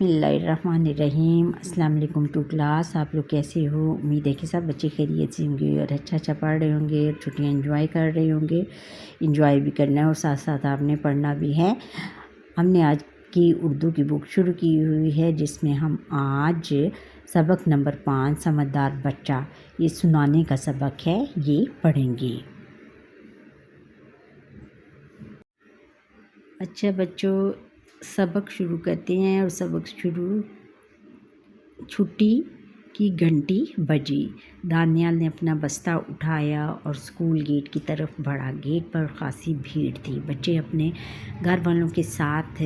بسم اللہ الرحمن الرحیم۔ السلام علیکم ٹو کلاس، آپ لوگ کیسے ہو؟ امید ہے کہ سب بچے خیریت سے ہوں گے اور اچھا پڑھ رہے ہوں گے اور چھٹیاں انجوائے کر رہے ہوں گے۔ انجوائے بھی کرنا ہے اور ساتھ ساتھ آپ نے پڑھنا بھی ہے۔ ہم نے آج کی اردو کی بک شروع کی ہوئی ہے جس میں ہم آج سبق نمبر 5 سمجھدار بچہ، یہ سنانے کا سبق ہے، یہ پڑھیں گے۔ اچھا بچوں، سبق شروع کرتے ہیں اور سبق شروع چھٹی کی گھنٹی بجی۔ دانیال نے اپنا بستہ اٹھایا اور اسکول گیٹ کی طرف بڑھا۔ گیٹ پر خاصی بھیڑ تھی، بچے اپنے گھر والوں کے ساتھ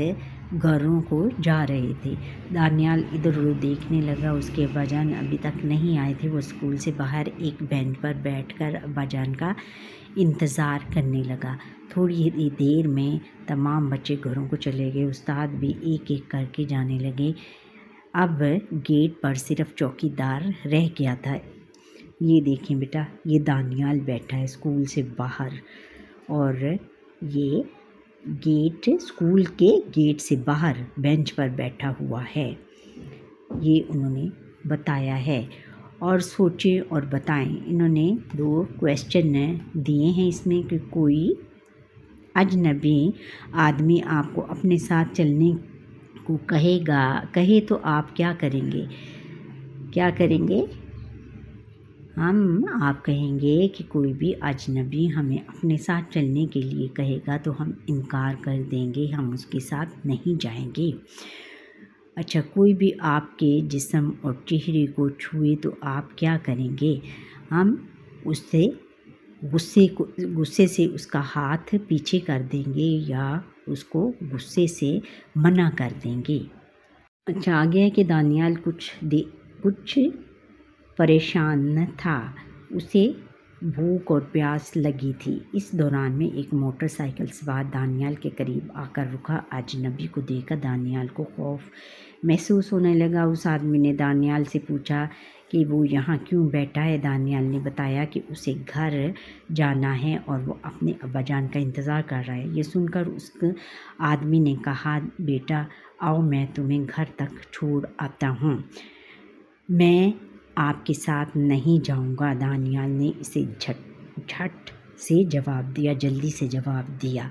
گھروں کو جا رہے تھے۔ دانیال ادھر ادھر دیکھنے لگا، اس کے ابا جان ابھی تک نہیں آئے تھے۔ وہ اسکول سے باہر ایک بینچ پر بیٹھ کر ابا جان کا انتظار کرنے لگا۔ تھوڑی ہی دیر میں تمام بچے گھروں کو چلے گئے، استاد بھی ایک ایک کر کے جانے لگے۔ اب گیٹ پر صرف چوکی دار رہ گیا تھا۔ یہ دیکھیں بیٹا، یہ دانیال بیٹھا ہے اسکول سے باہر اور یہ اسکول کے گیٹ سے باہر بینچ پر بیٹھا ہوا ہے، یہ انہوں نے بتایا ہے۔ اور سوچیں اور بتائیں، انہوں نے 2 کویسچن دیے ہیں اس میں کہ کوئی اجنبی آدمی آپ کو اپنے ساتھ چلنے کو کہے تو آپ کیا کریں گے؟ آپ کہیں گے کہ کوئی بھی اجنبی ہمیں اپنے ساتھ چلنے کے لیے کہے گا تو ہم انکار کر دیں گے، ہم اس کے ساتھ نہیں جائیں گے۔ اچھا، کوئی بھی آپ کے جسم اور چہرے کو چھوئے تو آپ کیا کریں گے؟ ہم اس سے غصے سے اس کا ہاتھ پیچھے کر دیں گے یا اس کو غصے سے منع کر دیں گے۔ اچھا، آگے ہے کہ دانیال کچھ پریشان تھا، اسے بھوک اور پیاس لگی تھی۔ اس دوران میں ایک موٹر سائیکل سوار دانیال کے قریب آ کر رکا۔ اجنبی کو دیکھ کر دانیال کو خوف محسوس ہونے لگا۔ اس آدمی نے دانیال سے پوچھا کہ وہ یہاں کیوں بیٹھا ہے۔ دانیال نے بتایا کہ اسے گھر جانا ہے اور وہ اپنے ابا جان کا انتظار کر رہا ہے۔ یہ سن کر اس آدمی نے کہا، بیٹا آؤ میں تمہیں گھر تک چھوڑ آتا ہوں۔ میں آپ کے ساتھ نہیں جاؤں گا۔ دانیال نے اسے جلدی سے جواب دیا،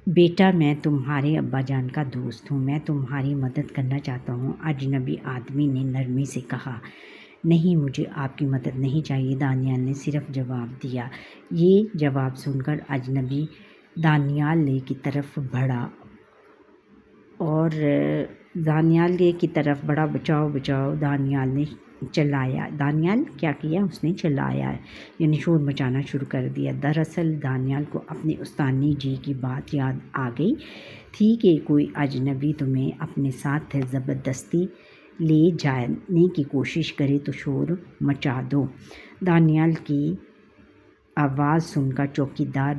بیٹا میں تمہارے ابا جان کا دوست ہوں، میں تمہاری مدد کرنا چاہتا ہوں۔ اجنبی آدمی نے نرمی سے کہا، نہیں مجھے آپ کی مدد نہیں چاہیے۔ دانیال نے صرف جواب دیا۔ یہ جواب سن کر اجنبی دانیال کی طرف بڑھا اور بچاؤ بچاؤ دانیال نے چلایا۔ دانیال کیا کیا؟ اس نے چلایا، یعنی شور مچانا شروع کر دیا۔ دراصل دانیال کو اپنے استانی جی کی بات یاد آ گئی تھی کہ کوئی اجنبی تمہیں اپنے ساتھ زبردستی لے جانے کی کوشش کرے تو شور مچا دو۔ دانیال کی آواز سن کر چوکیدار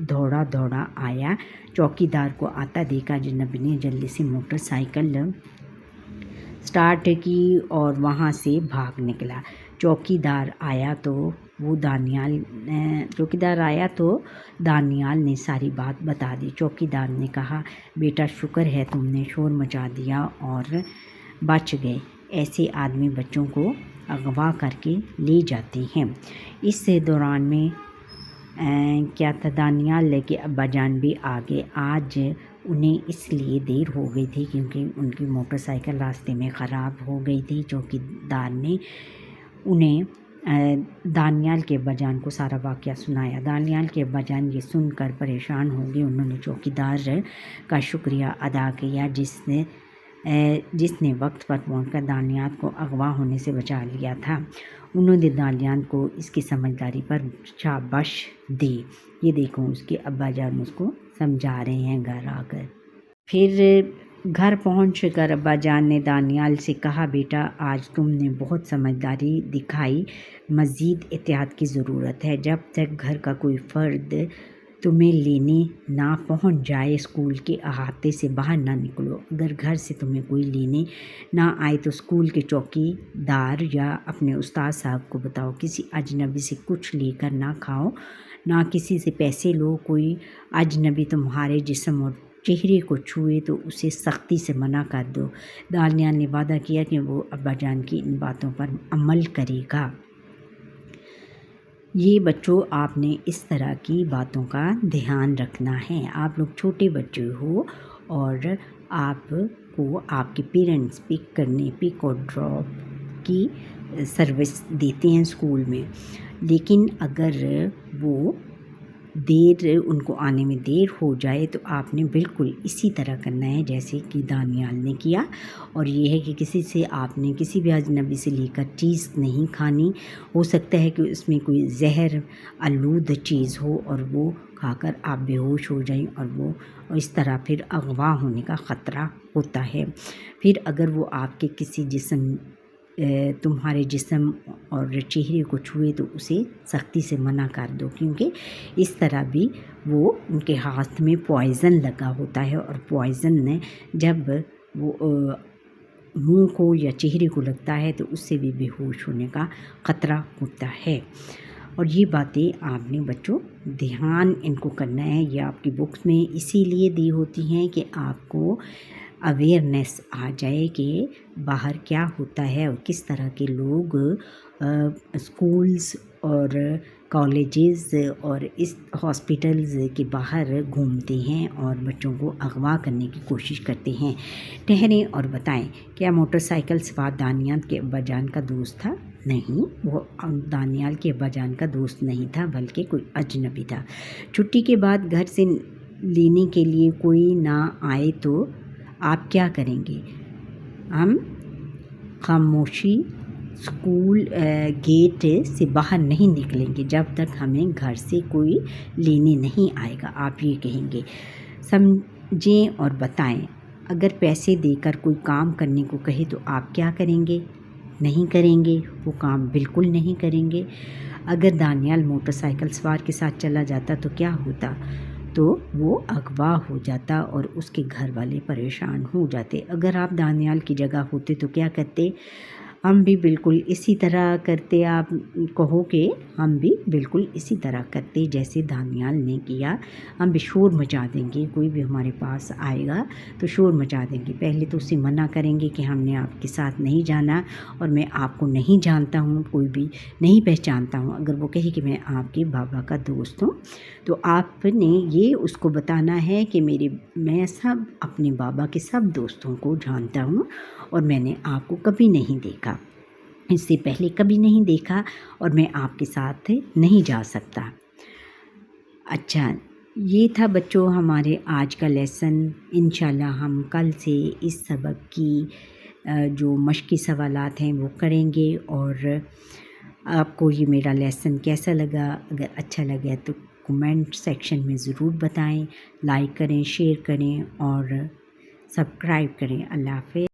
دوڑا آیا۔ چوکیدار کو آتا دیکھا اجنبی نے جلدی سے موٹر سائیکل سٹارٹ کی اور وہاں سے بھاگ نکلا۔ چوکیدار آیا تو دانیال نے ساری بات بتا دی۔ چوکیدار نے کہا، بیٹا شکر ہے تم نے شور مچا دیا اور بچ گئے، ایسے آدمی بچوں کو اغوا کر کے لے جاتے ہیں۔ اس دوران میں کیا تھا، دانیال کے ابا جان بھی آ گئے۔ آج انہیں اس لیے دیر ہو گئی تھی کیونکہ ان کی موٹر سائیکل راستے میں خراب ہو گئی تھی۔ چوکیدار نے دانیال کے ابا جان کو سارا واقعہ سنایا۔ دانیال کے ابا جان یہ سن کر پریشان ہو گئے۔ انہوں نے چوکیدار کا شکریہ ادا کیا جس نے وقت پر پہنچ کر دانیال کو اغوا ہونے سے بچا لیا تھا۔ انہوں نے دانیال کو اس کی سمجھداری پر شاباش دی۔ یہ دیکھو، اس کے ابا جان اس کو سمجھا رہے ہیں گھر آ کر۔ پھر گھر پہنچ کر ابا جان نے دانیال سے کہا، بیٹا آج تم نے بہت سمجھداری دکھائی، مزید احتیاط کی ضرورت ہے۔ جب تک گھر کا کوئی فرد تمہیں لینے نہ پہنچ جائے اسکول کے احاطے سے باہر نہ نکلو۔ اگر گھر سے تمہیں کوئی لینے نہ آئے تو اسکول کے چوکی دار یا اپنے استاد صاحب کو بتاؤ۔ کسی اجنبی سے کچھ لے کر نہ کھاؤ، نہ کسی سے پیسے لو۔ کوئی اجنبی تمہارے جسم اور چہرے کو چھوئے تو اسے سختی سے منع کر دو۔ دانیال نے وعدہ کیا کہ وہ ابا جان کی ان باتوں پر عمل کرے گا۔ یہ بچوں آپ نے اس طرح کی باتوں کا دھیان رکھنا ہے۔ آپ لوگ چھوٹے بچے ہو اور آپ کو آپ کے پیرنٹس پک اور ڈراپ کی سروس دیتے ہیں اسکول میں، لیکن اگر وہ ان کو آنے میں دیر ہو جائے تو آپ نے بالکل اسی طرح کرنا ہے جیسے کہ دانیال نے کیا، اور یہ ہے کہ کسی سے آپ نے کسی بھی اجنبی سے لے کر چیز نہیں کھانی۔ ہو سکتا ہے کہ اس میں کوئی زہر آلود چیز ہو اور وہ کھا کر آپ بے ہوش ہو جائیں، اور اس طرح پھر اغوا ہونے کا خطرہ ہوتا ہے۔ پھر اگر وہ آپ کے کسی تمہارے جسم اور چہرے کو چھوئے تو اسے سختی سے منع کر دو، کیونکہ اس طرح بھی وہ ان کے ہاتھ میں پوائزن لگا ہوتا ہے، اور پوائزن جب وہ منہ کو یا چہرے کو لگتا ہے تو اس سے بھی بے ہوش ہونے کا خطرہ ہوتا ہے۔ اور یہ باتیں آپ نے بچوں دھیان ان کو کرنا ہے۔ یہ آپ کی بکس میں اسی لیے دی ہوتی ہیں کہ آپ کو اویئرنیس آ جائے کہ باہر کیا ہوتا ہے اور کس طرح کے لوگ اسکولز اور کالجز اور اس ہاسپٹلز کے باہر گھومتے ہیں اور بچوں کو اغوا کرنے کی کوشش کرتے ہیں۔ ٹھہریں اور بتائیں، کیا موٹر سائیکل سوار دانیال کے ابا جان کا دوست تھا؟ نہیں، وہ دانیال کے ابا جان کا دوست نہیں تھا، بلکہ کوئی اجنبی تھا۔ چھٹی کے بعد گھر سے لینے کے لیے کوئی نہ آئے تو آپ کیا کریں گے؟ ہم خاموشی اسکول گیٹ سے باہر نہیں نکلیں گے جب تک ہمیں گھر سے کوئی لینے نہیں آئے گا، آپ یہ کہیں گے۔ سمجھیں اور بتائیں، اگر پیسے دے کر کوئی کام کرنے کو کہے تو آپ کیا کریں گے؟ نہیں کریں گے، وہ کام بالکل نہیں کریں گے۔ اگر دانیال موٹر سائیکل سوار کے ساتھ چلا جاتا تو کیا ہوتا؟ تو وہ اغوا ہو جاتا اور اس کے گھر والے پریشان ہو جاتے۔ اگر آپ دانیال کی جگہ ہوتے تو کیا کرتے؟ ہم بھی بالکل اسی طرح کرتے۔ آپ کہو کہ ہم بھی بالکل اسی طرح کرتے جیسے دانیال نے کیا۔ ہم بھی شور مچا دیں گے، کوئی بھی ہمارے پاس آئے گا تو شور مچا دیں گے۔ پہلے تو اسے منع کریں گے کہ ہم نے آپ کے ساتھ نہیں جانا اور میں آپ کو نہیں جانتا ہوں، کوئی بھی نہیں پہچانتا ہوں۔ اگر وہ کہے کہ میں آپ کے بابا کا دوست ہوں تو آپ نے یہ اس کو بتانا ہے کہ میں اپنے بابا کے سب دوستوں کو جانتا ہوں اور میں نے آپ کو کبھی نہیں دیکھا، اس سے پہلے کبھی نہیں دیکھا، اور میں آپ کے ساتھ نہیں جا سکتا۔ اچھا، یہ تھا بچوں ہمارے آج کا لیسن۔ انشاءاللہ ہم کل سے اس سبق کی جو مشقی سوالات ہیں وہ کریں گے، اور آپ کو یہ میرا لیسن کیسا لگا؟ اگر اچھا لگا تو کمنٹ سیکشن میں ضرور بتائیں، لائک کریں، شیئر کریں اور سبسکرائب کریں۔ اللہ حافظ۔